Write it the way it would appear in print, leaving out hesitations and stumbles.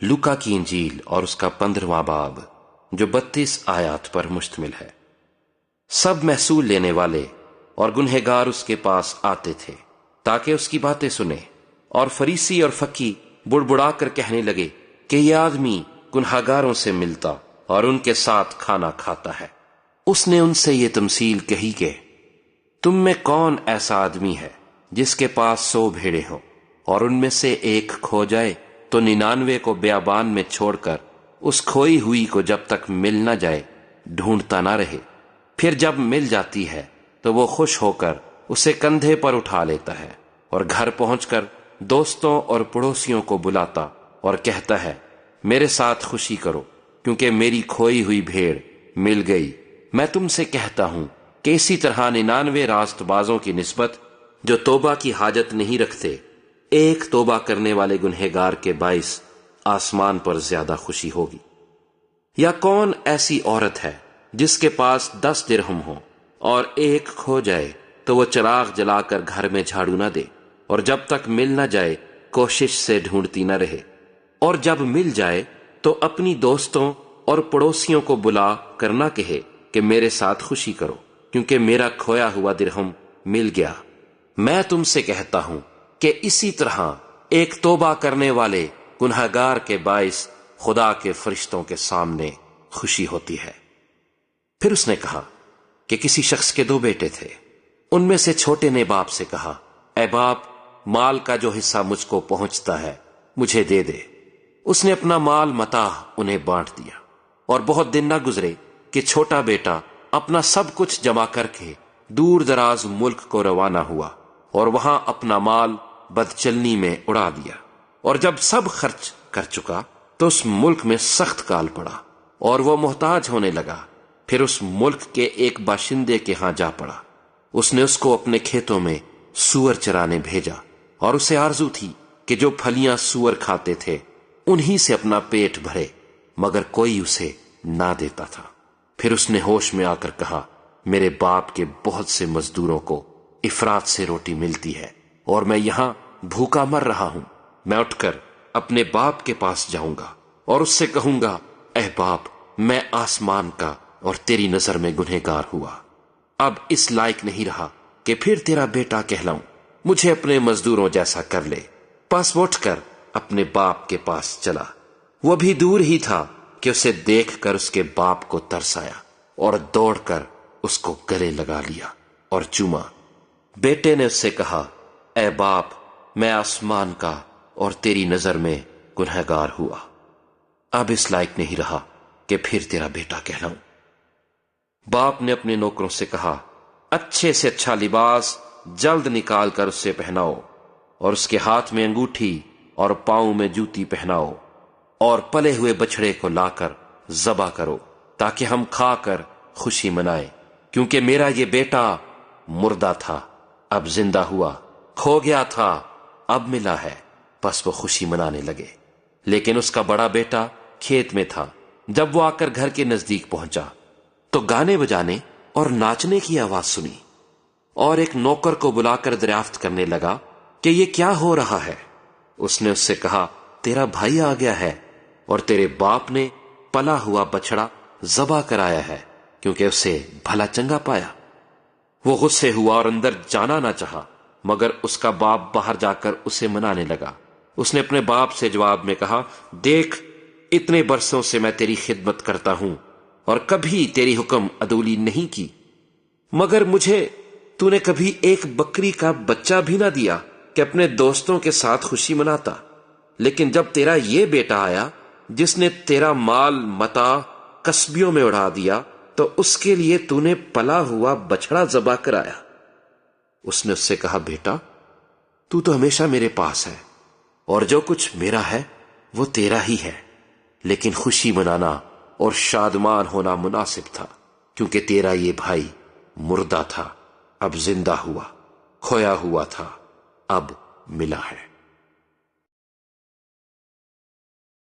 لوکا کی انجیل اور اس کا 15واں باب جو 32 آیات پر مشتمل ہے۔ سب محصول لینے والے اور گنہگار اس کے پاس آتے تھے تاکہ اس کی باتیں سنیں، اور فریسی اور فقی بڑبڑا کر کہنے لگے کہ یہ آدمی گنہگاروں سے ملتا اور ان کے ساتھ کھانا کھاتا ہے۔ اس نے ان سے یہ تمثیل کہی کہ تم میں کون ایسا آدمی ہے جس کے پاس 100 بھیڑیں ہوں اور ان میں سے ایک کھو جائے تو 99 کو بیابان میں چھوڑ کر اس کھوئی ہوئی کو جب تک مل نہ جائے ڈھونڈتا نہ رہے؟ پھر جب مل جاتی ہے تو وہ خوش ہو کر اسے کندھے پر اٹھا لیتا ہے اور گھر پہنچ کر دوستوں اور پڑوسیوں کو بلاتا اور کہتا ہے میرے ساتھ خوشی کرو کیونکہ میری کھوئی ہوئی بھیڑ مل گئی۔ میں تم سے کہتا ہوں کہ اسی طرح 99 راست بازوں کی نسبت جو توبہ کی حاجت نہیں رکھتے ایک توبہ کرنے والے گنہگار کے باعث آسمان پر زیادہ خوشی ہوگی۔ یا کون ایسی عورت ہے جس کے پاس 10 درہم ہو اور ایک کھو جائے تو وہ چراغ جلا کر گھر میں جھاڑو نہ دے اور جب تک مل نہ جائے کوشش سے ڈھونڈتی نہ رہے، اور جب مل جائے تو اپنی دوستوں اور پڑوسیوں کو بلا کر نہ کہے کہ میرے ساتھ خوشی کرو کیونکہ میرا کھویا ہوا درہم مل گیا؟ میں تم سے کہتا ہوں کہ اسی طرح ایک توبہ کرنے والے گنہگار کے باعث خدا کے فرشتوں کے سامنے خوشی ہوتی ہے۔ پھر اس نے کہا کہ کسی شخص کے 2 بیٹے تھے۔ ان میں سے چھوٹے نے باپ سے کہا اے باپ، مال کا جو حصہ مجھ کو پہنچتا ہے مجھے دے دے۔ اس نے اپنا مال متاع انہیں بانٹ دیا، اور بہت دن نہ گزرے کہ چھوٹا بیٹا اپنا سب کچھ جمع کر کے دور دراز ملک کو روانہ ہوا اور وہاں اپنا مال بدچلنی میں اڑا دیا، اور جب سب خرچ کر چکا تو اس ملک میں سخت کال پڑا اور وہ محتاج ہونے لگا۔ پھر اس ملک کے ایک باشندے کے ہاں جا پڑا۔ اس نے اس کو اپنے کھیتوں میں سور چرانے بھیجا، اور اسے آرزو تھی کہ جو پھلیاں سور کھاتے تھے انہی سے اپنا پیٹ بھرے، مگر کوئی اسے نہ دیتا تھا۔ پھر اس نے ہوش میں آ کر کہا میرے باپ کے بہت سے مزدوروں کو افراط سے روٹی ملتی ہے اور میں یہاں بھوکا مر رہا ہوں۔ میں اٹھ کر اپنے باپ کے پاس جاؤں گا اور اس سے کہوں گا اے باپ، میں آسمان کا اور تیری نظر میں گنہگار ہوا، اب اس لائق نہیں رہا کہ پھر تیرا بیٹا کہلاؤں، مجھے اپنے مزدوروں جیسا کر لے۔ پس وہ اٹھ کر اپنے باپ کے پاس چلا۔ وہ بھی دور ہی تھا کہ اسے دیکھ کر اس کے باپ کو ترس آیا اور دوڑ کر اس کو گلے لگا لیا اور چوما۔ بیٹے نے اس سے کہا اے باپ، میں آسمان کا اور تیری نظر میں گنہگار ہوا، اب اس لائق نہیں رہا کہ پھر تیرا بیٹا کہلاؤں۔ باپ نے اپنے نوکروں سے کہا اچھے سے اچھا لباس جلد نکال کر اسے پہناؤ، اور اس کے ہاتھ میں انگوٹھی اور پاؤں میں جوتی پہناؤ، اور پلے ہوئے بچڑے کو لا کر ذبح کرو تاکہ ہم کھا کر خوشی منائیں، کیونکہ میرا یہ بیٹا مردہ تھا اب زندہ ہوا، کھو گیا تھا اب ملا ہے۔ پس وہ خوشی منانے لگے۔ لیکن اس کا بڑا بیٹا کھیت میں تھا۔ جب وہ آ کر گھر کے نزدیک پہنچا تو گانے بجانے اور ناچنے کی آواز سنی، اور ایک نوکر کو بلا کر دریافت کرنے لگا کہ یہ کیا ہو رہا ہے۔ اس نے اس سے کہا تیرا بھائی آ گیا ہے اور تیرے باپ نے پلا ہوا بچڑا ذبح کرایا ہے کیونکہ اسے بھلا چنگا پایا۔ وہ غصے ہوا اور اندر جانا نہ چاہا، مگر اس کا باپ باہر جا کر اسے منانے لگا۔ اس نے اپنے باپ سے جواب میں کہا دیکھ، اتنے برسوں سے میں تیری خدمت کرتا ہوں اور کبھی تیری حکم عدولی نہیں کی، مگر مجھے تو نے کبھی ایک بکری کا بچہ بھی نہ دیا کہ اپنے دوستوں کے ساتھ خوشی مناتا۔ لیکن جب تیرا یہ بیٹا آیا جس نے تیرا مال متاع کسبیوں میں اڑا دیا تو اس کے لیے تو نے پلا ہوا بچڑا ذبح کرایا۔ اس نے اس سے کہا بیٹا، تو ہمیشہ میرے پاس ہے اور جو کچھ میرا ہے وہ تیرا ہی ہے، لیکن خوشی منانا اور شادمان ہونا مناسب تھا کیونکہ تیرا یہ بھائی مردہ تھا اب زندہ ہوا، کھویا ہوا تھا اب ملا ہے۔